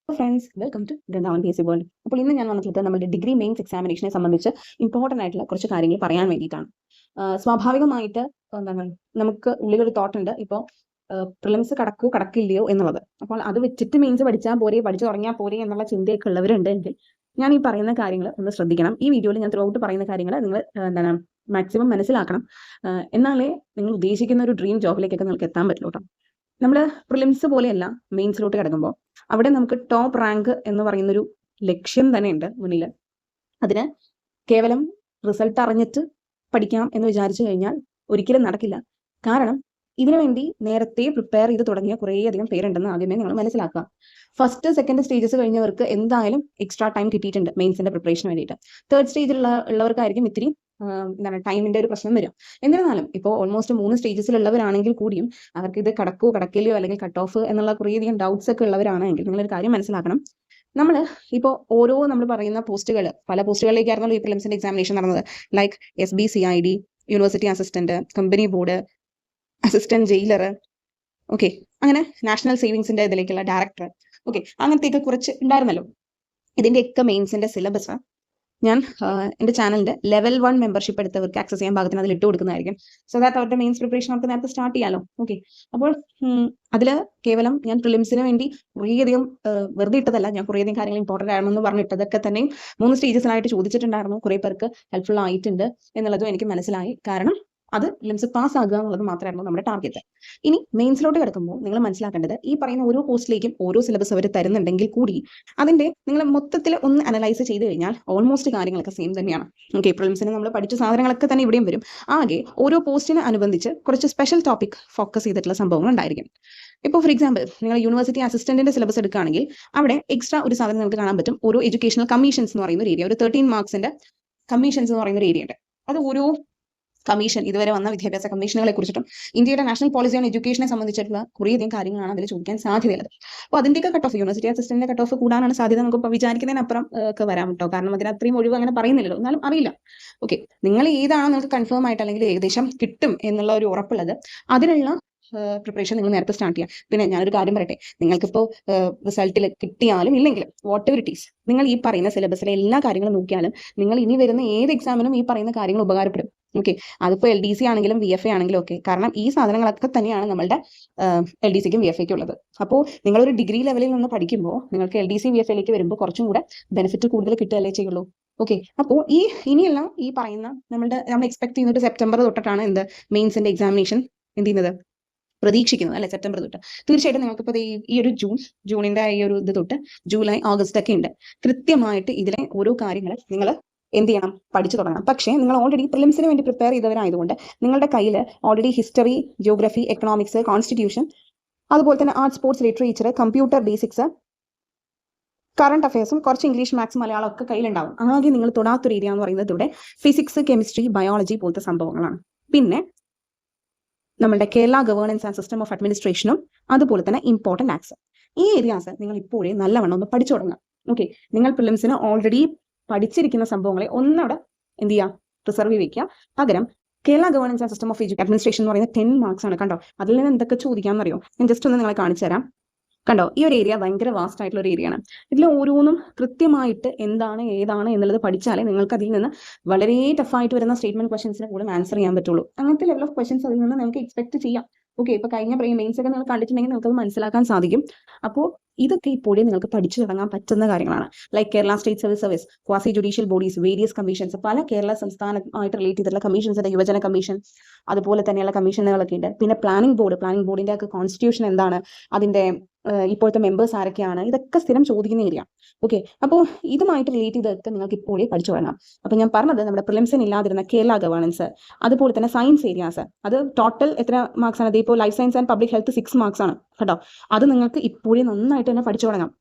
Friends, welcome to Vrindavan P S C world. അപ്പോൾ ഇന്ന് ഞാൻ വന്നിട്ടുള്ളത് നമ്മുടെ ഡിഗ്രി മെയിൻസ് എക്സാമിനേഷനെ സംബന്ധിച്ച് ഇമ്പോർട്ടൻ്റ് ആയിട്ടുള്ള കുറച്ച് കാര്യങ്ങൾ പറയാൻ വേണ്ടിയിട്ടാണ്. സ്വാഭാവികമായിട്ട് എന്താണ് നമുക്ക് ഉള്ളിലൊരു തോട്ട് ഉണ്ട്, ഇപ്പോൾ പ്രിലിംസ് കടക്കില്ലയോ എന്നുള്ളത്. അപ്പോൾ അത് വെച്ചിട്ട് മെയിൻസ് പഠിച്ചാൽ പോരെ, പഠിച്ചു തുടങ്ങിയാൽ പോരെ എന്നുള്ള ചിന്തയൊക്കെ ഉള്ളവരുണ്ടെങ്കിൽ ഞാൻ ഈ പറയുന്ന കാര്യങ്ങൾ ഒന്ന് ശ്രദ്ധിക്കണം. ഈ വീഡിയോയിൽ ഞാൻ ത്രൂ ഔട്ട് പറയുന്ന കാര്യങ്ങൾ നിങ്ങൾ എന്താണ് മാക്സിമം മനസ്സിലാക്കണം. എന്നാലേ നിങ്ങൾ ഉദ്ദേശിക്കുന്ന ഒരു ഡ്രീം ജോബിലേക്കൊക്കെ നിങ്ങൾക്ക് എത്താൻ പറ്റുള്ളൂ കേട്ടോ. നമ്മൾ പ്രിലിംസ് പോലെയല്ല മെയിൻസിലോട്ട് കിടക്കുമ്പോൾ അവിടെ നമുക്ക് ടോപ്പ് റാങ്ക് എന്ന് പറയുന്നൊരു ലക്ഷ്യം തന്നെ ഉണ്ട് മുന്നിൽ. അതിന് കേവലം റിസൾട്ട് അറിഞ്ഞിട്ട് പഠിക്കാം എന്ന് വിചാരിച്ചു കഴിഞ്ഞാൽ ഒരിക്കലും നടക്കില്ല. കാരണം ഇതിനു വേണ്ടി നേരത്തെ പ്രിപ്പയർ ചെയ്ത് തുടങ്ങിയ കുറേയധികം പേരുണ്ടെന്ന് ആദ്യമേ നിങ്ങൾ മനസ്സിലാക്കുക. ഫസ്റ്റ് സെക്കൻഡ് സ്റ്റേജസ് കഴിഞ്ഞവർക്ക് എന്തായാലും എക്സ്ട്രാ ടൈം കിട്ടിയിട്ടുണ്ട് മെയിൻസിന്റെ പ്രിപ്പറേഷന് വേണ്ടിയിട്ട്. തേർഡ് സ്റ്റേജിലുള്ളവർക്കായിരിക്കും ഇത്തിരി എന്താണ് ടൈമിന്റെ ഒരു പ്രശ്നം വരും. എന്നിരുന്നാലും ഇപ്പോൾ ഓൾമോസ്റ്റ് 3 സ്റ്റേജസിലുള്ളവരാണെങ്കിൽ കൂടിയും അവർക്ക് ഇത് കടക്കില്ലയോ അല്ലെങ്കിൽ കട്ട് ഓഫ് എന്നുള്ള കുറേയധികം ഡൗട്ട്സ് ഒക്കെ ഉള്ളവരാണെങ്കിൽ നിങ്ങളൊരു കാര്യം മനസ്സിലാക്കണം. നമ്മൾ ഇപ്പോൾ നമ്മൾ പറയുന്ന പോസ്റ്റുകൾ, പല പോസ്റ്റുകളിലേക്കായിരുന്നു ഈ പ്രിലിംസിന്റെ എക്സാമിനേഷൻ നടന്നത്. Like SBCID, university assistant, company board assistant jailer, okay, അങ്ങനെ നാഷണൽ സേവിങ്സിന്റെ ഇതിലേക്കുള്ള ഡയറക്ടർ, ഓക്കെ, അങ്ങനത്തെയൊക്കെ കുറച്ച് ഉണ്ടായിരുന്നല്ലോ. ഇതിന്റെയൊക്കെ മെയിൻസിന്റെ സിലബസ് ഞാൻ എൻ്റെ ചാനലിന്റെ ലെവൽ 1 മെമ്പർഷിപ്പ് എടുത്തവർക്ക് ആക്സസ് ചെയ്യാൻ ഭാഗത്തിന് അതിൽ ഇട്ട് കൊടുക്കുന്നതായിരിക്കും. സോ ദാറ്റ് അവരുടെ മെയിൻസ് പ്രിപ്പറേഷൻ അവർക്ക് നേരത്തെ സ്റ്റാർട്ട് ചെയ്യാലോ. ഓക്കെ, അപ്പോൾ അതിൽ കേവലം ഞാൻ പ്രിലിംസിന് വേണ്ടി കുറേയധികം വെറുതെ ഇട്ടതല്ല, ഞാൻ കുറേയധികം കാര്യങ്ങൾ ഇമ്പോർട്ടൻ്റ് ആണെന്ന് പറഞ്ഞിട്ടതൊക്കെ തന്നെയും 3 സ്റ്റേജസിലായിട്ട് ചോദിച്ചിട്ടുണ്ടായിരുന്നു. കുറേ പേർക്ക് ഹെൽപ്ഫുൾ ആയിട്ടുണ്ട് എന്നുള്ളതും എനിക്ക് മനസ്സിലായി. കാരണം അത് പ്രിലിംസ് പാസ് ആകുക എന്നുള്ളത് മാത്രമായിരുന്നു നമ്മുടെ ടാർഗറ്റ്. ഇനി മെയിൻസിലോട്ട് കിടക്കുമ്പോൾ നിങ്ങൾ മനസ്സിലാക്കേണ്ടത്, ഈ പറയുന്ന ഓരോ പോസ്റ്റിലേക്കും ഓരോ സിലബസ് അവർ തരുന്നുണ്ടെങ്കിൽ കൂടി അതിന്റെ നിങ്ങൾ മൊത്തത്തിൽ ഒന്ന് അനലൈസ് ചെയ്ത് കഴിഞ്ഞാൽ ഓൾമോസ്റ്റ് കാര്യങ്ങളൊക്കെ സെയിം തന്നെയാണ്. ഓക്കെ, പ്രിലിംസിന് നമ്മൾ പഠിച്ച സാധനങ്ങളൊക്കെ തന്നെ ഇവിടെയും വരും. ആകെ ഓരോ പോസ്റ്റിന് അനുബന്ധിച്ച് കുറച്ച് സ്പെഷ്യൽ ടോപ്പിക് ഫോക്കസ് ചെയ്തിട്ടുള്ള സംഭവങ്ങൾ ഉണ്ടായിരിക്കും. ഇപ്പോൾ ഫോർ എക്സാമ്പിൾ നിങ്ങൾ യൂണിവേഴ്സിറ്റി അസിസ്റ്റന്റിന്റെ സിലബസ് എടുക്കുകയാണെങ്കിൽ അവിടെ എക്സ്ട്രാ ഒരു സാധനം നിങ്ങൾക്ക് കാണാൻ പറ്റും. ഓരോ എഡ്യൂക്കേഷണൽ കമ്മീഷൻസ് എന്ന് പറയുന്ന ഒരു ഏരിയ, ഒരു 13 മാർക്സിന്റെ കമ്മീഷൻസ് എന്ന് പറയുന്ന ഒരു ഏരിയ ഉണ്ട്. അത് ഓരോ കമ്മീഷൻ, ഇതുവരെ വന്ന വിദ്യാഭ്യാസ കമ്മീഷനുകളെ കുറിച്ചിട്ടും ഇന്ത്യയുടെ നാഷണൽ പോളിസി ഓൺ എഡ്യൂക്കേഷനെ സംബന്ധിച്ചിട്ടുള്ള കുറേയധികം കാര്യങ്ങളാണ് അതിൽ ചോദിക്കാൻ സാധ്യതയുള്ളത്. അപ്പോൾ അതിന്റെയൊക്കെ കട്ട് ഓഫ്, യൂണിവേഴ്സിറ്റി അസിസ്റ്റന്റിന്റെ കട്ട് ഓഫ് കൂടാനാണ് സാധ്യത. നമുക്ക് ഇപ്പോൾ വിചാരിക്കുന്നതിനപ്പുറം ഒക്കെ വരാം കേട്ടോ. കാരണം അതിന് അത്രയും ഒഴിവ് അങ്ങനെ പറയുന്നില്ലല്ലോ, എന്നാലും അറിയില്ല. ഓക്കെ, നിങ്ങൾ ഏതാണോ നിങ്ങൾക്ക് കൺഫേം ആയിട്ട് അല്ലെങ്കിൽ ഏകദേശം കിട്ടും എന്നുള്ള ഒരു ഉറപ്പുള്ളത്, അതിനുള്ള പ്രിപ്പറേഷൻ നിങ്ങൾ നേരത്തെ സ്റ്റാർട്ട് ചെയ്യാം. പിന്നെ ഞാനൊരു കാര്യം പറയട്ടെ, നിങ്ങൾക്കിപ്പോൾ റിസൾട്ടിൽ കിട്ടിയാലും ഇല്ലെങ്കിലും വാട്ട് എവർ ഇറ്റ് ഈസ്, നിങ്ങൾ ഈ പറയുന്ന സിലബസിലെ എല്ലാ കാര്യങ്ങളും നോക്കിയാലും നിങ്ങൾ ഇനി വരുന്ന ഏത് എക്സാമിനും ഈ പറയുന്ന കാര്യങ്ങൾ ഉപകാരപ്പെടും. ഓക്കെ, അതിപ്പോൾ LDC ആണെങ്കിലും VFA ആണെങ്കിലും ഒക്കെ. കാരണം ഈ സാധനങ്ങളൊക്കെ തന്നെയാണ് നമ്മളുടെ LDCക്കും VFAക്കും ഉള്ളത്. അപ്പോൾ നിങ്ങളൊരു ഡിഗ്രി ലെവലിൽ നിന്ന് പഠിക്കുമ്പോൾ നിങ്ങൾക്ക് LDC VFAയിലേക്ക് വരുമ്പോൾ കുറച്ചും കൂടെ ബെനിഫിറ്റ് കൂടുതൽ കിട്ടുകയല്ലേ ചെയ്യുള്ളൂ. ഓക്കെ, അപ്പോൾ ഇനിയെല്ലാം ഈ പറയുന്ന നമ്മൾ എക്സ്പെക്ട് ചെയ്യുന്നത് സെപ്റ്റംബർ തൊട്ടിട്ടാണ് എന്ത് മെയിൻസിന്റെ എക്സാമിനേഷൻ എന്ത് ചെയ്യുന്നത്, പ്രതീക്ഷിക്കുന്നത് അല്ലെ, സെപ്റ്റംബർ തൊട്ട്. തീർച്ചയായിട്ടും നമുക്കിപ്പോൾ ഈ ഒരു ജൂണിന്റെ ഈ ഒരു ഇത് തൊട്ട് ജൂലൈ ഓഗസ്റ്റ് ഒക്കെ ഉണ്ട്. കൃത്യമായിട്ട് ഇതിലെ ഓരോ കാര്യങ്ങൾ നിങ്ങൾ എന്ത് ചെയ്യണം, പഠിച്ചു തുടങ്ങണം. പക്ഷേ നിങ്ങൾ ഓൾറെഡി പ്രിലിംസിന് വേണ്ടി പ്രിപ്പയർ ചെയ്തവരായതുകൊണ്ട് നിങ്ങളുടെ കയ്യിൽ already history, geography, economics, constitution, അതുപോലെ തന്നെ arts, sports, literature, computer basics, current അഫയേഴ്സും കുറച്ച് ഇംഗ്ലീഷ്, മാത്സ്, മലയാളം ഒക്കെ കയ്യിലുണ്ടാവും. ആകെ നിങ്ങൾ തൊടാത്തൊരു ഏരിയ എന്ന് പറയുന്നത് ഇവിടെ ഫിസിക്സ്, കെമിസ്ട്രി, ബയോളജി പോലത്തെ സംഭവങ്ങളാണ്. പിന്നെ നമ്മളുടെ Kerala governance and system of അഡ്മിനിസ്ട്രേഷനും അതുപോലെ തന്നെ ഇമ്പോർട്ടൻ്റ് ആക്ട്സ്. ഈ ഏരിയാസ് നിങ്ങൾ ഇപ്പോഴേ നല്ലവണ്ണം ഒന്ന് പഠിച്ചു തുടങ്ങാം. ഓക്കെ, നിങ്ങൾ പ്രിലിംസിന് ഓൾറെഡി പഠിച്ചിരിക്കുന്ന സംഭവങ്ങളെ ഒന്നവിടെ എന്ത് ചെയ്യുക, റിസർവ് ചെയ്ത് വെക്കുക. പകരം Kerala governance and system of administration എന്ന് പറയുന്ന 10 മാർക്സ് ആണ്. കണ്ടോ, അതിൽ നിന്ന് എന്തൊക്കെ ചോദിക്കാമെന്നറിയോ? ഞാൻ ജസ്റ്റ് ഒന്ന് നിങ്ങളെ കാണിച്ചു തരാം. കണ്ടോ, ഈ ഒരു ഏരിയ ഭയങ്കര വാസ്റ്റ് ആയിട്ടുള്ള ഒരു ഏരിയയാണ്. ഇതിൽ ഓരോന്നും കൃത്യമായിട്ട് എന്താണ് ഏതാണ് എന്നുള്ളത് പഠിച്ചാലേ നിങ്ങൾക്ക് അതിൽ നിന്ന് വളരെ ടഫായിട്ട് വരുന്ന സ്റ്റേറ്റ്മെന്റ് ക്വസ്റ്റൻസിന് കൂടെ ആൻസർ ചെയ്യാൻ പറ്റുള്ളൂ. അങ്ങനത്തെ ലെവൽ ഓഫ് ക്വസ്റ്റൻസ് അതിൽ നിന്ന് നമുക്ക് എക്സ്പെക്ട് ചെയ്യാം. ഓക്കെ, ഇപ്പൊ കഴിഞ്ഞ മെയിൻസ് ഒക്കെ നിങ്ങൾ കണ്ടിട്ടുണ്ടെങ്കിൽ നിങ്ങൾക്ക് അത് മനസ്സിലാക്കാൻ സാധിക്കും. അപ്പോൾ ഇതൊക്കെ ഇപ്പോഴേ നിങ്ങൾക്ക് പഠിച്ചു തുടങ്ങാൻ പറ്റുന്ന കാര്യങ്ങളാണ്. Like Kerala state civil service, quasi judicial bodies, various commissions, പല കേരള സംസ്ഥാനമായിട്ട് റിലേറ്റ് ചെയ്തിട്ടുള്ള കമ്മീഷൻസിന്റെ യുവജന കമ്മീഷൻ, അതുപോലെ തന്നെയുള്ള കമ്മീഷനുകളൊക്കെ ഉണ്ട്. പിന്നെ പ്ലാനിംഗ് ബോർഡിന്റെ ഒക്കെ കോൺസ്റ്റിറ്റ്യൂഷൻ എന്താണ്, അതിന്റെ ഇപ്പോഴത്തെ മെമ്പേഴ്സ് ആരൊക്കെയാണ്, ഇതൊക്കെ സ്ഥിരം ചോദിക്കുന്ന ഏരിയ. ഓക്കെ, അപ്പോൾ ഇതുമായിട്ട് റിലേറ്റ് ചെയ്തൊക്കെ നിങ്ങൾക്ക് ഇപ്പോഴേ പഠിച്ചു തുടങ്ങാം. അപ്പോൾ ഞാൻ പറഞ്ഞത് നമ്മുടെ പ്രിലിംസിന് ഇല്ലാതിരുന്ന കേരള ഗവേണൻസ്, അതുപോലെ തന്നെ സയൻസ് ഏരിയാസ്, അത് ടോട്ടൽ എത്ര മാർക്സ് ആണ്? ഇപ്പോൾ life science and public health 6 marks ആണ് കേട്ടോ. അത് നിങ്ങൾക്ക് ഇപ്പോഴേ നന്നായിട്ട് തന്നെ പഠിച്ചു തുടങ്ങാം,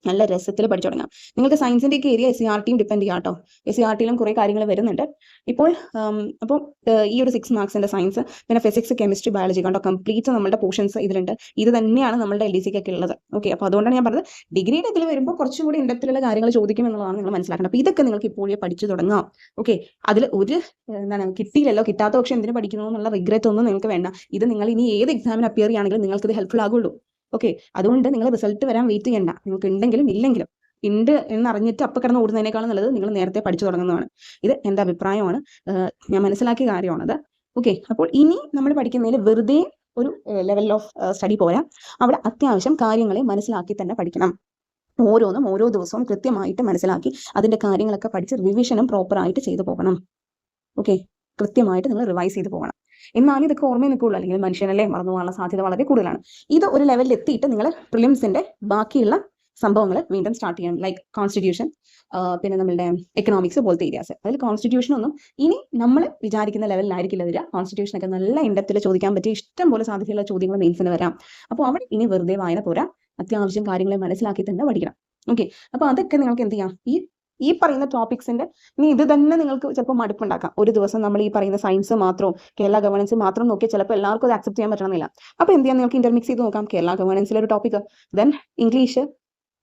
നല്ല രസത്തിൽ പഠിച്ചു തുടങ്ങാം. നിങ്ങൾക്ക് സയൻസിന്റെ ഒക്കെ ഏരിയ SCRTയും ഡിപ്പെൻഡ് ചെയ്യാം കേട്ടോ. SCRTയിലും കുറേ കാര്യങ്ങൾ വരുന്നുണ്ട് ഇപ്പോൾ. അപ്പോൾ ഈ ഒരു 6 മാർക്സിന്റെ സയൻസ്, പിന്നെ ഫിസിക്സ്, കെമിസ്ട്രി, ബയോളജി കണ്ടോ, കംപ്ലീറ്റ് നമ്മുടെ പോർഷൻസ് ഇതിലുണ്ട്. ഇത് തന്നെയാണ് നമ്മുടെ LDCക്കൊക്കെ ഉള്ളത്. ഓക്കെ, അപ്പോൾ അതുകൊണ്ടാണ് ഞാൻ പറഞ്ഞത് ഡിഗ്രിയുടെ ഇതിൽ വരുമ്പോൾ കുറച്ചും കൂടി ഇൻഡെപ്തിലുള്ള കാര്യങ്ങൾ ചോദിക്കും എന്നുള്ളതാണ് നിങ്ങൾ മനസ്സിലാക്കേണ്ടത്. അപ്പോൾ ഇതൊക്കെ നിങ്ങൾക്ക് ഇപ്പോഴേ പഠിച്ചു തുടങ്ങാം. ഓക്കെ, അതിൽ ഒരു കിട്ടിയില്ലല്ലോ, കിട്ടാത്ത പക്ഷേ എന്തിനു പഠിക്കുന്നു എന്നുള്ള റിഗ്രറ്റ് ഒന്നും നിങ്ങൾക്ക് വേണ്ട. ഇത് നിങ്ങൾ ഇനി ഏത് എക്സാമിന് അപ്പിയർ ചെയ്യുകയാണെങ്കിലും നിങ്ങൾക്ക് ഇത് ഹെൽപ്ഫുൾ ആകുള്ളൂ. ഓക്കെ, അതുകൊണ്ട് നിങ്ങൾ റിസൾട്ട് വരാൻ വെയിറ്റ് ചെയ്യണ്ട. നിങ്ങൾക്ക് ഉണ്ടെങ്കിലും ഇല്ലെങ്കിലും ഉണ്ട് എന്നറിഞ്ഞിട്ട് അപ്പം കിടന്ന് ഓടുന്നതിനേക്കാളും നല്ലത് നിങ്ങൾ നേരത്തെ പഠിച്ചു തുടങ്ങുന്നതാണ്. ഇത് എൻ്റെ അഭിപ്രായമാണ്, ഞാൻ മനസ്സിലാക്കിയ കാര്യമാണത്. ഓക്കെ, അപ്പോൾ ഇനി നമ്മൾ പഠിക്കുന്നതിൽ വെറുതെ ഒരു ലെവൽ ഓഫ് സ്റ്റഡി പോരാ, അവിടെ അത്യാവശ്യം കാര്യങ്ങളെ മനസ്സിലാക്കി തന്നെ പഠിക്കണം. ഓരോന്നും ഓരോ ദിവസവും കൃത്യമായിട്ട് മനസ്സിലാക്കി അതിൻ്റെ കാര്യങ്ങളൊക്കെ പഠിച്ച് റിവിഷനും പ്രോപ്പറായിട്ട് ചെയ്തു പോകണം. ഓക്കെ, കൃത്യമായിട്ട് നിങ്ങൾ റിവൈസ് ചെയ്ത് പോകണം. എന്നാലും ഇതൊക്കെ ഓർമ്മയിൽ നിൽക്കുള്ളൂ, അല്ലെങ്കിൽ മനുഷ്യനല്ലേ മറന്നു പോകാനുള്ള സാധ്യത വളരെ കൂടുതലാണ്. ഇത് ഒരു ലെവലിൽ എത്തിയിട്ട് നിങ്ങൾ പ്രിലിംസിന്റെ ബാക്കിയുള്ള സംഭവങ്ങൾ വീണ്ടും സ്റ്റാർട്ട് ചെയ്യണം. ലൈക്ക് കോൺസ്റ്റിറ്റ്യൂഷൻ, പിന്നെ നമ്മളുടെ എക്കണോമിക്സ് പോലത്തെ ഏരിയാസ്. അതിൽ കോൺസ്റ്റിറ്റ്യൂഷൻ ഒന്നും ഇനി നമ്മൾ വിചാരിക്കുന്ന ലെവലിലായിരിക്കില്ല വരിക. കോൺസ്റ്റിറ്റ്യൂഷനൊക്കെ നല്ല ഇൻഡെപ്തിൽ ചോദിക്കാൻ പറ്റിയ ഇഷ്ടം പോലെ സാധ്യതയുള്ള ചോദ്യങ്ങൾ മെയിൻസിന് വരാം. അപ്പോൾ അവിടെ ഇനി വെറുതെ വായന പോരാ, അത്യാവശ്യം കാര്യങ്ങളെ മനസ്സിലാക്കി തന്നെ പഠിക്കണം. ഓക്കെ, അപ്പോൾ അതൊക്കെ നിങ്ങൾക്ക് എന്ത് ചെയ്യാം, ഈ പറയുന്ന ടോപ്പിക്സിന്റെ ഇനി ഇത് തന്നെ നിങ്ങൾക്ക് ചിലപ്പോൾ മടുപ്പുണ്ടാക്കാം. ഒരു ദിവസം നമ്മൾ ഈ പറയുന്ന സയൻസ് മാത്രം, കേരള ഗവേണൻസ് മാത്രം നോക്കിയാൽ ചിലപ്പോൾ എല്ലാവർക്കും അത് അക്സെപ്റ്റ് ചെയ്യാൻ പറ്റണമെന്നില്ല. അപ്പോൾ എന്ത് ചെയ്യാം, നിങ്ങൾക്ക് ഇന്റർമിക്സ് ചെയ്ത് നോക്കാം. കേരള ഗവേണൻസിലെ ഒരു topic, then English,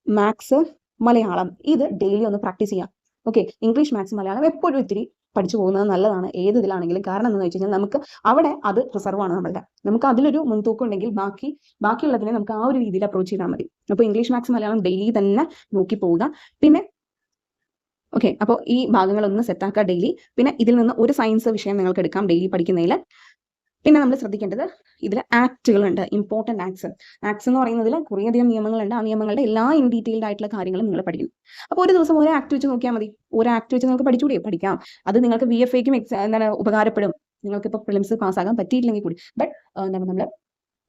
maths, Malayalam, ഇത് ഡെയിലി ഒന്ന് പ്രാക്ടീസ് ചെയ്യാം. ഓക്കെ, ഇംഗ്ലീഷ്, മാത്സ്, മലയാളം എപ്പോഴും ഇത്തിരി പഠിച്ചു പോകുന്നത് നല്ലതാണ്, ഏത് ഇതിലാണെങ്കിലും. കാരണം എന്താണെന്ന് വെച്ച് കഴിഞ്ഞാൽ നമുക്ക് അവിടെ അത് റിസർവാണ് നമ്മളുടെ. നമുക്ക് അതിലൊരു മുൻതൂക്കം ഉണ്ടെങ്കിൽ ബാക്കിയുള്ളതിനെ നമുക്ക് ആ ഒരു രീതിയിൽ അപ്രോച്ച് ചെയ്താൽ മതി. അപ്പോൾ ഇംഗ്ലീഷ്, മാത്സ്, മലയാളം ഡെയിലി തന്നെ നോക്കി പോവുക. പിന്നെ ഓക്കെ, അപ്പോൾ ഈ ഭാഗങ്ങളൊന്ന് സെറ്റാക്കുക ഡെയിലി. പിന്നെ ഇതിൽ നിന്ന് ഒരു സയൻസ് വിഷയം നിങ്ങൾക്ക് എടുക്കാം ഡെയിലി പഠിക്കുന്നതിൽ. പിന്നെ നമ്മൾ ശ്രദ്ധിക്കേണ്ടത് ഇതിൽ ആക്റ്റുകളുണ്ട്, ഇമ്പോർട്ടൻറ്റ് ആക്ട്സ് എന്ന് പറയുന്നതിൽ കുറേയധികം നിയമങ്ങളുണ്ട്. ആ നിയമങ്ങളുടെ എല്ലാ ഇൻ ഡീറ്റെയിൽഡ് ആയിട്ടുള്ള കാര്യങ്ങളും നിങ്ങൾ പഠിക്കണം. അപ്പോൾ ഒരു ദിവസം ഒരു ആക്ട് വെച്ച് നോക്കിയാൽ മതി. ഒരു ആക്ട് വെച്ച് നിങ്ങൾക്ക് പഠിച്ചുകൂടിയോ? പഠിക്കാം. അത് നിങ്ങൾക്ക് VFAക്കും ഉപകാരപ്പെടും. നിങ്ങൾക്ക് ഇപ്പോൾ പ്രിലിംസ് പാസ്സാകാൻ പറ്റിയിട്ടില്ലെങ്കിൽ കൂടി. ബട്ട്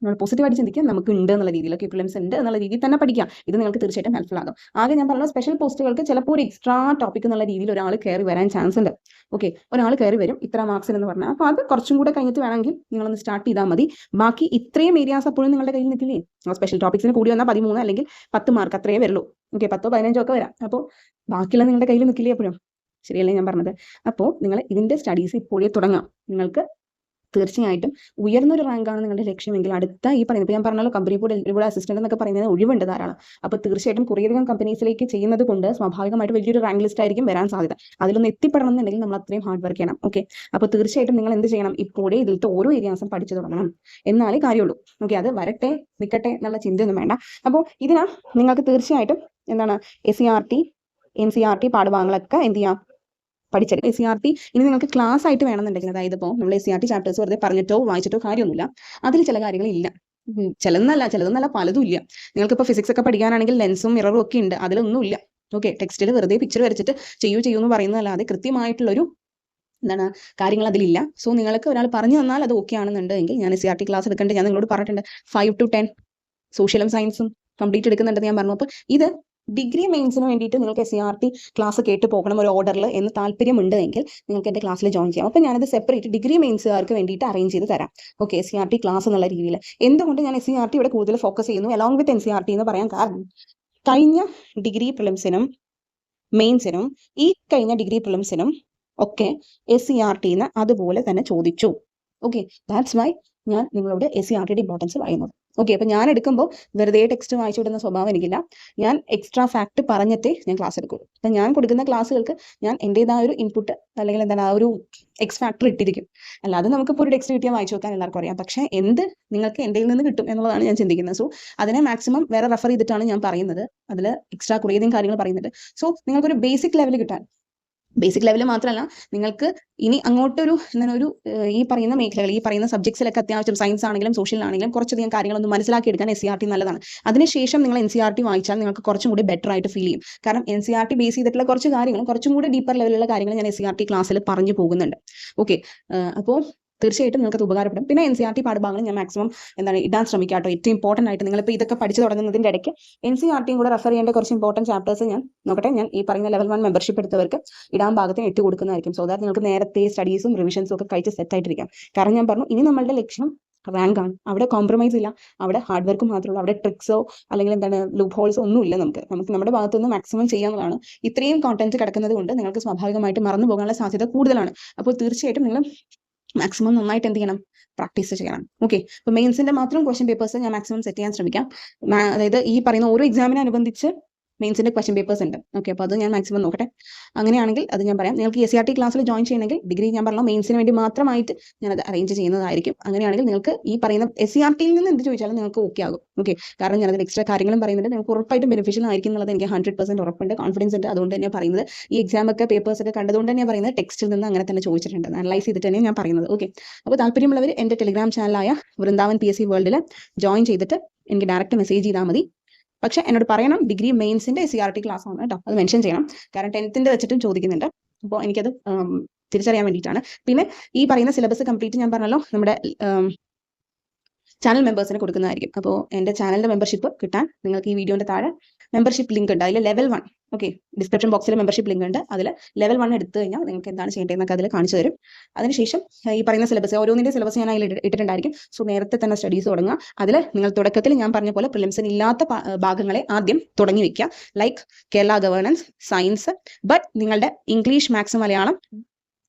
നമ്മൾ പോസിറ്റീവായിട്ട് ചിന്തിക്കാം, നമുക്ക് ഉണ്ട് എന്നുള്ള രീതിയിൽ, ഓക്കെ, പ്രിലിംസ് ഉണ്ട് എന്നുള്ള രീതിയിൽ തന്നെ പഠിക്കാം. ഇത് നിങ്ങൾക്ക് തീർച്ചയായിട്ടും ഹെൽപ്ഫുൾ ആകും. ആകെ ഞാൻ പറഞ്ഞ സ്പെഷ്യൽ പോസ്റ്റുകൾക്ക് ചിലപ്പോൾ ഒരു എക്സ്ട്രാ ടോപ്പിക് എന്നുള്ള രീതിയിൽ ഒരാൾ കയറി വരാൻ ചാൻസ് ഉണ്ട്. ഓക്കെ, ഒരാൾ കയറി വരും ഇത്ര മാർക്സിന് എന്ന് പറഞ്ഞാൽ. അപ്പോൾ അത് കുറച്ചും കൂടെ കഴിഞ്ഞിട്ട് വേണമെങ്കിൽ നിങ്ങളൊന്ന് സ്റ്റാർട്ട് ചെയ്താൽ മതി. ബാക്കി ഇത്രയും ഏരിയാസ് അപ്പോഴും നിങ്ങളുടെ കയ്യിൽ നിൽക്കില്ലേ? സ്പെഷ്യൽ ടോപ്പിക്സിന് കൂടി വന്നാൽ 13 അല്ലെങ്കിൽ 10 മാർക്ക് അത്രയേ വരുള്ളൂ. ഓക്കെ, 10 15 ഒക്കെ വരാം. അപ്പോൾ ബാക്കിയുള്ള നിങ്ങളുടെ കയ്യിൽ നിൽക്കില്ലേ എപ്പോഴും? ശരിയല്ലേ ഞാൻ പറഞ്ഞത്? അപ്പോൾ നിങ്ങൾ ഇതിൻ്റെ സ്റ്റഡീസ് ഇപ്പോഴേ തുടങ്ങാം. നിങ്ങൾക്ക് തീർച്ചയായിട്ടും ഉയർന്നൊരു റാങ്കാണ് നിങ്ങളുടെ ലക്ഷ്യമെങ്കിൽ അടുത്ത ഈ പറയുന്നത്, ഞാൻ പറഞ്ഞല്ലോ കമ്പനി ബോർഡ് അസിസ്റ്റന്റ് എന്നൊക്കെ പറയുന്നത് ഒഴിവുണ്ട് ധാരാളം. അപ്പോൾ തീർച്ചയായിട്ടും കുറേയധികം കമ്പനീസിലേക്ക് ചെയ്യുന്നത് കൊണ്ട് സ്വാഭാവികമായിട്ട് വലിയൊരു റാങ്ക് ലിസ്റ്റ് ആയിരിക്കും വരാൻ സാധ്യത. അതിലൊന്ന് എത്തിപ്പെടണം എന്നുണ്ടെങ്കിൽ നമ്മൾ അത്രയും ഹാർഡ് വർക്ക് ചെയ്യണം. ഓക്കെ, അപ്പോൾ തീർച്ചയായിട്ടും നിങ്ങൾ എന്ത് ചെയ്യണം, ഇപ്പോഴേ ഇതിലത്തെ ഓരോ ഏരിയാസും പഠിച്ചു തുടങ്ങണം. എന്നാലേ കാര്യമുള്ളൂ. ഓക്കെ, അത് വരട്ടെ നിൽക്കട്ടെ എന്നുള്ള ചിന്തയൊന്നും വേണ്ട. അപ്പോൾ ഇതിനാ നിങ്ങൾക്ക് തീർച്ചയായിട്ടും എന്താണ് SCERT NCERT പാഠഭാഗങ്ങളൊക്കെ എന്ത് ചെയ്യാം, പഠിച്ചത്. SCERT ഇനി നിങ്ങൾക്ക് ക്ലാസ് ആയിട്ട് വേണമെന്നുണ്ടെങ്കിൽ, അതായത് ഇപ്പോൾ നമ്മൾ SCERT ചാപ്റ്റേഴ്സ് വെറുതെ പറഞ്ഞിട്ടോ വായിച്ചിട്ടോ കാര്യമൊന്നുമില്ല. അതിൽ ചില കാര്യങ്ങളില്ല, ചിലതൊന്നല്ല പലതും ഇല്ല. നിങ്ങൾക്കിപ്പോൾ ഫിസിക്സ് ഒക്കെ പഠിക്കാനാണെങ്കിൽ ലെൻസും മിററും ഒക്കെ ഉണ്ട്, അതിലൊന്നും ഇല്ല. ഓക്കെ, ടെക്സ്റ്റിൽ വെറുതെ പിക്ചർ വരച്ചിട്ട് ചെയ്യൂ എന്ന് പറയുന്നതല്ലാതെ കൃത്യമായിട്ടുള്ളൊരു കാര്യങ്ങൾ അതിലില്ല. സോ നിങ്ങൾക്ക് ഒരാൾ പറഞ്ഞു തന്നാൽ അത് ഓക്കെ ആണെന്നുണ്ടെങ്കിൽ, ഞാൻ SCERT ക്ലാസ് എടുക്കേണ്ടത് ഞാൻ നിങ്ങളോട് പറഞ്ഞിട്ടുണ്ട്. 5 to 10 സോഷ്യലും സയൻസും കംപ്ലീറ്റ് എടുക്കുന്നുണ്ടെന്ന് ഞാൻ പറഞ്ഞു. അപ്പോൾ ഇത് ഡിഗ്രി മെയിൻസിന് വേണ്ടിയിട്ട് നിങ്ങൾക്ക് SCERT ക്ലാസ് കേട്ട് പോകണം ഒരു ഓർഡറിൽ എന്ന് താല്പര്യമുണ്ടെങ്കിൽ നിങ്ങൾക്ക് എൻ്റെ ക്ലാസ്സിൽ ജോയിൻ ചെയ്യാം. അപ്പോൾ ഞാനത് സെപ്പറേറ്റ് ഡിഗ്രി മെയിൻസുകാർക്ക് വേണ്ടിയിട്ട് അറേഞ്ച് ചെയ്ത് തരാം. ഓക്കെ, SCERT ക്ലാസ് എന്നുള്ള രീതിയിൽ. എന്തുകൊണ്ട് ഞാൻ SCERT ഇവിടെ കൂടുതൽ ഫോക്കസ് ചെയ്യുന്നു അലോങ് വിത്ത് NCERT എന്ന് പറയാൻ കാരണം, കഴിഞ്ഞ ഡിഗ്രി പ്രിലിംസിനും മെയിൻസിനും ഈ കഴിഞ്ഞ ഡിഗ്രി പ്രിലിംസിനും ഒക്കെ SCERT അതുപോലെ തന്നെ ചോദിച്ചു. ഓക്കെ, ദാറ്റ്സ് വൈ ഞാൻ നിങ്ങളോട് SCERT ഇമ്പോർട്ടൻസ് പറയുന്നത്. ഓക്കെ, അപ്പോൾ ഞാൻ എടുക്കുമ്പോൾ വെറുതെ ടെക്സ്റ്റ് വായിച്ചു വിടുന്ന സ്വഭാവം എനിക്കില്ല. ഞാൻ എക്സ്ട്രാ ഫാക്ട് പറഞ്ഞിട്ടേ ഞാൻ ക്ലാസ് എടുക്കും. അപ്പം ഞാൻ കൊടുക്കുന്ന ക്ലാസ്സുകൾക്ക് ഞാൻ എൻ്റെതായ ഒരു ഇൻപുട്ട് അല്ലെങ്കിൽ എന്താണ് ആ ഒരു എക്സ് ഫാക്ടർ ഇട്ടിരിക്കും. അല്ലാതെ നമുക്കിപ്പോൾ ഒരു ടെക്സ്റ്റ് കിട്ടിയാൽ വായിച്ചു നോക്കാൻ എല്ലാവർക്കും അറിയാം. പക്ഷേ എന്ത് നിങ്ങൾക്ക് എൻ്റെ നിന്ന് കിട്ടും എന്നുള്ളതാണ് ഞാൻ ചിന്തിക്കുന്നത്. സോ അതിനെ മാക്സിമം വേറെ റെഫർ ചെയ്തിട്ടാണ് ഞാൻ പറയുന്നത്. അതിൽ എക്സ്ട്രാ കുറേയധികം കാര്യങ്ങൾ പറയുന്നുണ്ട്. സോ നിങ്ങൾക്കൊരു ബേസിക് ലെവൽ കിട്ടാൻ, ബേസിക് ലെവൽ മാത്രമല്ല നിങ്ങൾക്ക് ഇനി അങ്ങോട്ടൊരു ഈ പറയുന്ന മേഖലകൾ, ഈ പറയുന്ന സബ്ജക്ട്സിലൊക്കെ അത്യാവശ്യം സയൻസ് ആണെങ്കിലും സോഷ്യലാണെങ്കിലും കുറച്ചധികം കാര്യങ്ങളൊന്നും മനസ്സിലാക്കിയെടുക്കാൻ SCERT നല്ലതാണ്. അതിനുശേഷം നിങ്ങൾ NCERT വായിച്ചാൽ നിങ്ങൾക്ക് കുറച്ചും കൂടി ബെറ്റർ ആയിട്ട് ഫീൽ ചെയ്യും. കാരണം NCERT ബേസ് ചെയ്തിട്ടുള്ള കുറച്ച് കാര്യങ്ങളും കുറച്ചും കൂടി ഡീപ്പർ ലെവലിലുള്ള കാര്യങ്ങൾ ഞാൻ SCERT ക്ലാസ്സിൽ പറഞ്ഞു പോകുന്നുണ്ട്. ഓക്കെ, അപ്പോൾ തീർച്ചയായിട്ടും നിങ്ങൾക്ക് അത് ഉപകാരപ്പെടും. പിന്നെ NCERT പാഠഭാഗങ്ങൾ ഞാൻ മാക്സിമം ഇടാൻ ശ്രമിക്കാട്ടോ. ഏറ്റവും ഇമ്പോർട്ടൻ്റ് ആയിട്ട് നിങ്ങളിപ്പോൾ ഇതൊക്കെ പഠിച്ചു തുടങ്ങുന്നതിൻ്റെ ഇടയ്ക്ക് NCERT കൂടെ റെഫർ ചെയ്യേണ്ട കുറച്ച് ഇമ്പോർട്ടൻറ്റ് ചാപ്റ്റേഴ്സ് ഞാൻ നോക്കട്ടെ. ഞാൻ ഈ പറയുന്ന ലെവൽ 1 മെമ്പർഷിപ്പ് എടുത്തവർക്ക് ഇടാൻ ഭാഗത്തിന് ഇട്ട് കൊടുക്കുന്നതായിരിക്കും. സോ ദാറ്റ് നിങ്ങൾക്ക് നേരത്തെ സ്റ്റഡീസും റിവിഷൻസും ഒക്കെ കഴിച്ച് സെറ്റ് ആയിട്ടിരിക്കാം. കാരണം ഞാൻ പറഞ്ഞു, ഇനി നമ്മളുടെ ലക്ഷ്യം റാങ്കാണ്. അവിടെ കോംപ്രമൈസ് ഇല്ല, അവിടെ ഹാർഡ് വർക്ക് മാത്രമേ ഉള്ളൂ. അവിടെ ട്രിക്സോ അല്ലെങ്കിൽ ലൂപ്പ് ഹോൾസോ ഒന്നും ഇല്ല. നമുക്ക് നമ്മുടെ ഭാഗത്തുനിന്ന് മാക്സിമം ചെയ്യാവുന്നതാണ്. ഇത്രയും കോണ്ടന്റ് കിടക്കുന്നത് കൊണ്ട് നിങ്ങൾക്ക് സ്വാഭാവികമായിട്ട് മറന്നു പോകാനുള്ള സാധ്യത കൂടുതലാണ്. അപ്പോൾ തീർച്ചയായിട്ടും നിങ്ങൾ മാക്സിമം നന്നായിട്ട് എന്ത് ചെയ്യണം, പ്രാക്ടീസ് ചെയ്യണം. ഓക്കെ, അപ്പോൾ മെയിൻസിന്റെ മാത്രം ക്വസ്റ്റ്യൻ പേപ്പേഴ്സ് ഞാൻ മാക്സിമം സെറ്റ് ചെയ്യാൻ ശ്രമിക്കാം. അതായത് ഈ പറയുന്ന ഓരോ എക്സാമിനനുബന്ധിച്ച് മെയിൻസിൻ്റെ ക്വസ്റ്റ്യൻ പേപ്പേഴ്സ് ഉണ്ട്. ഓക്കെ, അപ്പോൾ അത് ഞാൻ മാക്സിമം നോക്കട്ടെ. അങ്ങനെയാണെങ്കിൽ അത് ഞാൻ പറയാം. നിങ്ങൾക്ക് SCRT ക്ലാസ്സിൽ ജോയിൻ ചെയ്യണമെങ്കിൽ ഡിഗ്രി ഞാൻ പറഞ്ഞ മെയിൻസിന് വേണ്ടി മാത്രമായിട്ട് ഞാനത് അറേഞ്ച് ചെയ്യുന്നതായിരിക്കും. അങ്ങനെയാണെങ്കിൽ നിങ്ങൾക്ക് ഈ പറയുന്ന SCRTയിൽ നിന്ന് എന്ത് ചോദിച്ചാലും നിങ്ങൾക്ക് ഓക്കെ ആകും. ഓക്കെ, കാരണം ഞാനതിൽ എക്സ്ട്രാ കാര്യങ്ങളും പറയുന്നുണ്ട്. നിങ്ങൾക്ക് ഉറപ്പായിട്ടും ബെനിഫിഷ്യൽ ആയിരിക്കും എന്നുള്ളത് എനിക്ക് 100% ഉറപ്പുണ്ട്, കോൺഫിഡൻസ് ഉണ്ട്. അതുകൊണ്ട് തന്നെ പറയുന്നത് ഈ എക്സാമൊക്കെ പേപ്പേഴ്സൊക്കെ കണ്ടതുകൊണ്ട് തന്നെ പറയുന്നത് ടെക്സ്റ്റിൽ നിന്ന് അങ്ങനെ തന്നെ ചോദിച്ചിട്ടുണ്ട്, അനലൈസ് ചെയ്തിട്ട് തന്നെ ഞാൻ പറയുന്നത്. ഓക്കെ, അപ്പോൾ താല്പര്യമുള്ളവർ എൻ്റെ ടെലിഗ്രാം ചാനലായ വൃന്ദാവൻ PSC വേൾഡിൽ ജോയിൻ ചെയ്തിട്ട് എനിക്ക് ഡയറക്റ്റ് മെസ്സേജ് ചെയ്താൽ മതി. പക്ഷേ എന്നോട് പറയണം ഡിഗ്രി മെയിൻസിൻ്റെ SCRT ക്ലാസ് ആണ് കേട്ടോ, അത് മെൻഷൻ ചെയ്യണം. കാരണം 10th വെച്ചിട്ടും ചോദിക്കുന്നുണ്ട്. അപ്പോൾ എനിക്കത് തിരിച്ചറിയാൻ വേണ്ടിയിട്ടാണ്. പിന്നെ ഈ പറയുന്ന സിലബസ് കംപ്ലീറ്റ് ഞാൻ പറഞ്ഞല്ലോ നമ്മുടെ ചാനൽ മെമ്പേഴ്സിന് കൊടുക്കുന്നതായിരിക്കും. അപ്പോൾ എൻ്റെ ചാനലിൻ്റെ മെമ്പർഷിപ്പ് കിട്ടാൻ നിങ്ങൾക്ക് ഈ വീഡിയോൻ്റെ താഴെ മെമ്പർഷിപ്പ് ലിങ്ക് ഉണ്ട്. അതിൽ ലെവൽ 1, ഓക്കെ, ഡിസ്ക്രിപ്ഷൻ ബോക്സിൽ മെമ്പർഷിപ്പ് ലിങ്ക് ഉണ്ട്. അതിൽ ലെവൽ 1 എടുത്തു കഴിഞ്ഞാൽ നിങ്ങൾക്ക് എന്താണ് ചെയ്യേണ്ടതെന്നൊക്കെ അതിൽ കാണിച്ചു തരും. അതിനുശേഷം ഈ പറയുന്ന സിലബസ് ഓരോന്നിൻ്റെ സിലബസ് ഞാൻ അതിൽ ഇട്ടിട്ടുണ്ടായിരിക്കും. സോ നേരത്തെ തന്നെ സ്റ്റഡീസ് തുടങ്ങുക. അതിൽ നിങ്ങൾ തുടക്കത്തിൽ ഞാൻ പറഞ്ഞ പോലെ പ്രിലിംസിന് ഇല്ലാത്ത ഭാഗങ്ങളെ ആദ്യം തുടങ്ങി വയ്ക്കുക. Like Kerala governance, science, but നിങ്ങളുടെ ഇംഗ്ലീഷ്, മാത്സ്, മലയാളം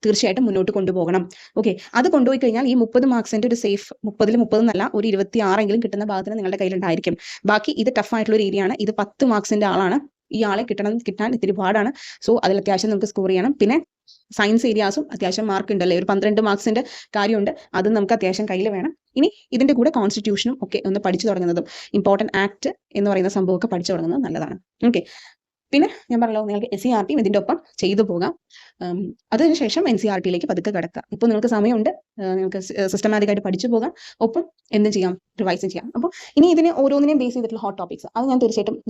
തീർച്ചയായിട്ടും മുന്നോട്ട് കൊണ്ടുപോകണം. ഓക്കെ, അത് കൊണ്ടുപോയി കഴിഞ്ഞാൽ ഈ 30 മാർക്സിൻ്റെ ഒരു സേഫ് 30ൽ 30 എന്നല്ല, ഒരു 26 കിട്ടുന്ന ഭാഗത്തിന് നിങ്ങളുടെ കയ്യിലുണ്ടായിരിക്കും. ബാക്കി ഇത് ടഫ് ആയിട്ടുള്ള ഒരു ഏരിയ ആണ്. ഇത് 10 മാർക്സിൻ്റെ ആളാണ്. ഈ ആളെ കിട്ടാൻ ഇത്തിരി പാടാണ്. സോ അതിൽ അത്യാവശ്യം നമുക്ക് സ്കോർ ചെയ്യണം. പിന്നെ സയൻസ് ഏരിയാസും അത്യാവശ്യം മാർക്ക് ഉണ്ടല്ലേ, ഒരു 12 മാർക്സിൻ്റെ കാര്യമുണ്ട്. അതും നമുക്ക് അത്യാവശ്യം കയ്യിൽ വേണം. ഇനി ഇതിൻ്റെ കൂടെ കോൺസ്റ്റിറ്റ്യൂഷനും ഒക്കെ ഒന്ന് പഠിച്ചു തുടങ്ങുന്നതും ഇമ്പോർട്ടൻറ്റ് ആക്ട് എന്ന് പറയുന്ന സംഭവമൊക്കെ പഠിച്ചു തുടങ്ങുന്നത് നല്ലതാണ്. ഓക്കെ, പിന്നെ ഞാൻ പറഞ്ഞല്ലോ നിങ്ങൾക്ക് SCRT ഇതിൻ്റെ ഒപ്പം ചെയ്തു പോകാം. അതിനുശേഷം NCERT പതുക്കെ കിടക്കുക. ഇപ്പോൾ നിങ്ങൾക്ക് സമയമുണ്ട്, നിങ്ങൾക്ക് സിസ്റ്റമാറ്റിക്കായിട്ട് പഠിച്ചു പോകാം, ഒപ്പം എന്തും ചെയ്യാം, റിവൈസും ചെയ്യാം. അപ്പോൾ ഇനി ഇതിനെ ഓരോന്നിനെയും ബേസ് ചെയ്തിട്ടുള്ള ഹോട്ട് ടോപ്പിക്സ് അത് ഞാൻ തീർച്ചയായിട്ടും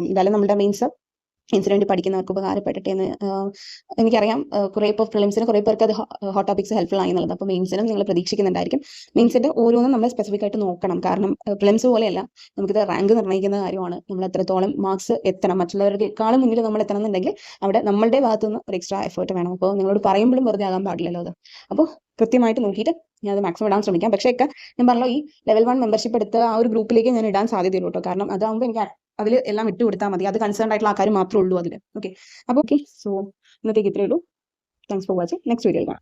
എന്തായാലും നമ്മുടെ മെയിൻസിന് വേണ്ടി പഠിക്കുന്നവർക്ക് ഉപകാരപ്പെടട്ടെ എന്ന് എനിക്കറിയാം. കുറേ ഇപ്പോൾ പ്രിലിംസിന് കുറേ പേർക്ക് അത് ഹോട്ട് ടോപ്പിക്സ് ഹെൽപ്ഫുൾ ആയി എന്നുള്ളത്. അപ്പോൾ മെയിൻസിനും നിങ്ങൾ പ്രതീക്ഷിക്കുന്നുണ്ടായിരിക്കും. മെയിൻസിൻ്റെ ഓരോന്നും നമ്മൾ സ്പെസിഫിക് ആയിട്ട് നോക്കണം. കാരണം പ്രിലിംസ് പോലെയല്ല, നമുക്കിത് റാങ്ക് നിർണ്ണയിക്കുന്ന കാര്യമാണ്. നമ്മൾ എത്രത്തോളം മാർക്സ് എത്തണം, മറ്റുള്ളവരെക്കാളും മുന്നിൽ നമ്മൾ എത്തണം എന്നുണ്ടെങ്കിൽ അവിടെ നമ്മളുടെ ഭാഗത്തു നിന്ന് ഒരു എക്സ്ട്രാ എഫേർട്ട് വേണം. അപ്പോൾ നിങ്ങളോട് പറയുമ്പോഴും വെറുതെ ആകാൻ പാടില്ലല്ലോ അത്. അപ്പോൾ കൃത്യമായിട്ട് നോക്കിയിട്ട് ഞാൻ അത് മാക്സിമം ഇടാൻ ശ്രമിക്കാം. പക്ഷേ ഒക്കെ ഞാൻ പറഞ്ഞല്ലോ ഈ ലെവൽ 1 മെമ്പർഷിപ്പ് എടുത്ത ആ ഒരു ഗ്രൂപ്പിലേക്ക് ഞാൻ ഇടാൻ സാധ്യതയുള്ളൂ കേട്ടോ. കാരണം അതാകുമ്പോൾ എനിക്ക് അതിൽ എല്ലാം ഇട്ട് കൊടുത്താൽ മതി. അത് കൺസേൺ ആയിട്ടുള്ള ആൾക്കാർ മാത്രമേ ഉള്ളൂ അതിൽ. ഓക്കെ, അപ്പോൾ ഓക്കെ, സോ ഇന്നത്തേക്ക് ഇത്രയേ ഉള്ളൂ. Thanks for watching. നെക്സ്റ്റ് വീഡിയോയിൽ കാണാം.